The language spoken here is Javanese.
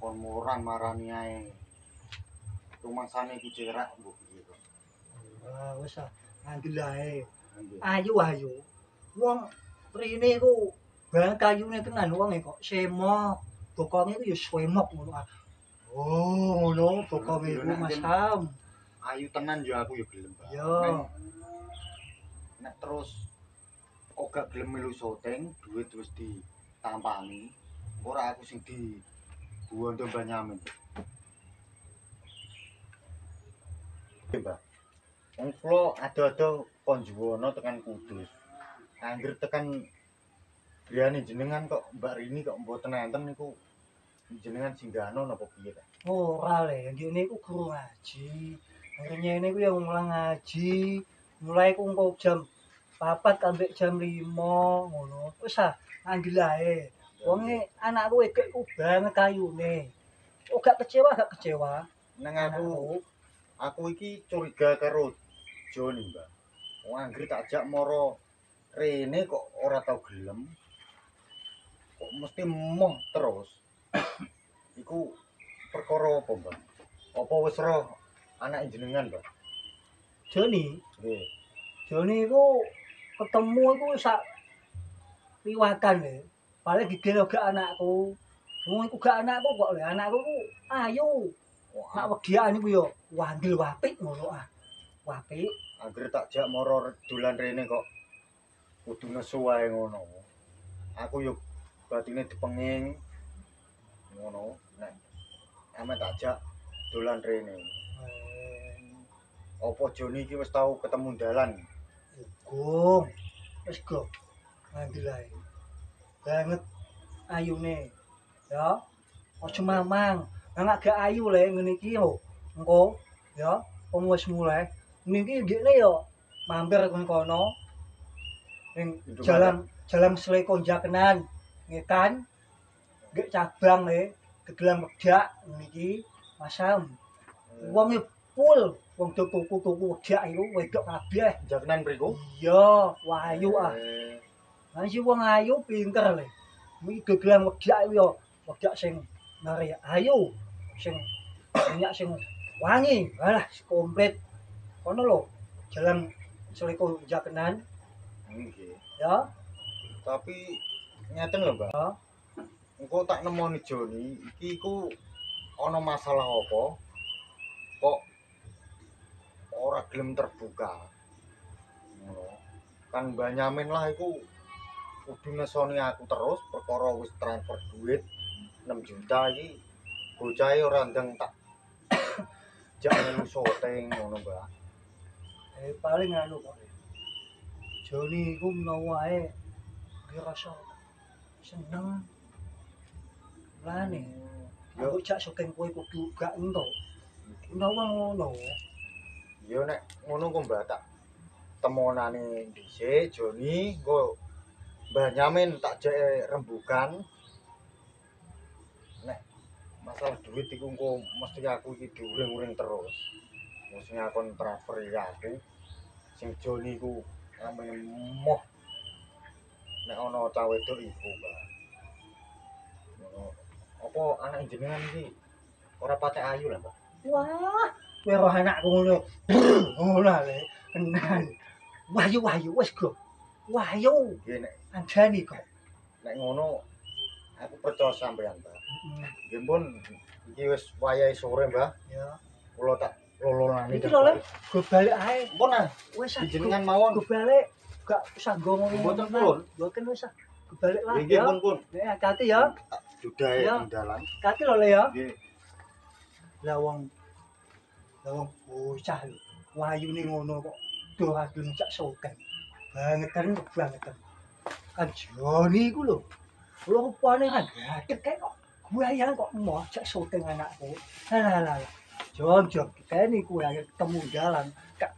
kon murang marani ae. Rumangsane iki cerak mbok piye kok. Ah, wis ah, angel ae. Nggih. Ayu. Wong rene iku banget kayune tenan wonge kok semok. Bokonge iku ya swemok ngono ah. Oh, ngono bokonge iku Mas Ham. Ayu tenan yo aku yo gelem, Pak. Yo. Nek terus kok gak gelem melu syuting, duit wis ditampani. Ora aku sing dibuwonto Banyamin. Mbak. Wong kula ado-ado konjuwono tekan Kudus. Angger tekan griyane jenengan kok Mbak Rini kok mboten enten niku jenengan singgahno napa piye ta? Ora le, ndekne iku guru ngaji. Ngene iku ya mulang ngaji. Mulai ku engko jam 4 sampai jam 5 ngono. Wis ah, anggel ae. Wonge anakku wedok iku banget kayune. Oh gak kecewa. Nang aku iki curiga karo Joni, Mbak. Wong anggere tak ajak moro rene kok ora tau gelem. Kok mesti emoh terus. Iku perkara apa, Mbak? Apa wis roh anake jenengan, Mbak? Joni, Nggih. Joni iku ketemu iku sak liwatan le. Paling gigil gak anakku. Wong iku gak anakku kok le, anakku ku ayu. Nek wedian iku yo wandel wapik ngono ah. Wapik. Anggere tak jak moro dolan rene kok kudu nesu wae ngono. Aku yo batine dipenging ngono. Nek ame tak jak dolan rene. Apa Joni iki wis tau ketemu dalan? Gong. Wis go. Ngambil ae. Banget ayune. Ya. Aja mamang. Nek gak ayu le ngene iki yo. Engko ya wong wis mulai. Niki ndekne yo mampir kono. Ning jalan Seleko Jakenan. Ngekan. Nggih cabang le gegelang wedak niki Masam. Wonge full wong tuku-tuku wedak iku wedok kabeh. Jakenan mriku? Iya, wayu ah. Lah si wong ayu pinter le. Iki gegelang wedak iku yo wedak sing mari ayu, sing minyak sing wangi. Alah komplit. Kono lho, jalan Seleko Jakenan. Nggih. Ya. Tapi ngeten lho, Mbak. Ya. Engko tak nemoni Joni, iki iku ana masalah apa? Kok ora gelem terbuka. Ngono. Kan Banyamin lah iku kudu nesoni aku terus perkara wis transfer duit 6 juta iki bocah ora ndang tak jak melu syuting ngono, Mbak. Paling anu kok. Joni iku menawa ae dirasa seneng. Lane. Yo jak syuting kowe kudu gak entuk. Menawa ngono. Yo nek ngono kok Mbak tak temonane dhisik Joni engko Banyamin tak jek rembugan. Nek masalah duit iku engko mesti aku iki diuring-uring terus. Mesti ngakon transfer aku. Sing Joni iku ame moh. Nek ana cah wedok iku, Mbak. Ngono. Apa anak jenengan iki ora patek ayu lah, Mbak? Wah, kowe roh anakku ngono. Ngono le, tenan. Wayu wis go. Wayu. Nggih nek Anjani kok. nek ngono aku percaya sampean, Mbak. Nggih pun iki wis wayahe sore, Mbak. Ya. Kula tak lolonane. Iki lho le, go balik ae. Pun ah, Wis jenengan mawon. go balik. Gak usah ngomong. Mboten pun. Mboten wis ah. Go balik lah Nggih ya. pun. Nek hati ya. Dudahe Ya. ing dalan. Hati lho le ya. Nggih. Lah wong bocah lho. Wayune ngono kok do ageng cak sokan. Bangetan. Kan Joni iku lho. Rupane kan gadek kae kok. Guayang kok mau cak syuting anakku. Lah. Jom, kene iku ya ketemu jalan. Kak.